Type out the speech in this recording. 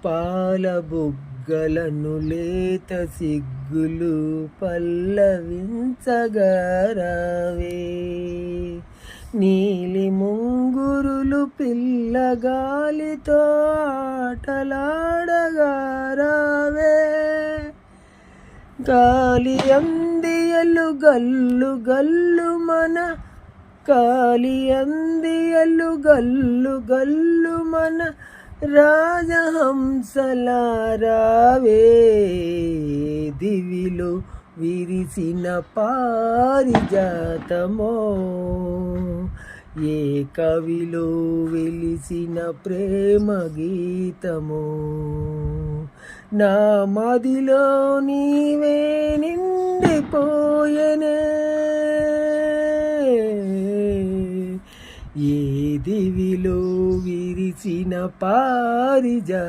పాల బుగ్గలను లేత సిగ్గులు పల్లవించగరావే. నీలి ముంగురులు పిల్లగాలితో ఆటలాడగరావే. గాలి అందియలు గల్లు గల్లు మన కాలి అందియలు గల్లు గల్లు మన రాజహంసలారావే. దివిలో విరిసిన పారిజాతమో, ఏ కవిలో వెలిసిన ప్రేమ గీతమో, నా మదిలో నీవే నిండిపోయెనే. ఏ దివిలో విరిసిన పారిజాతమో.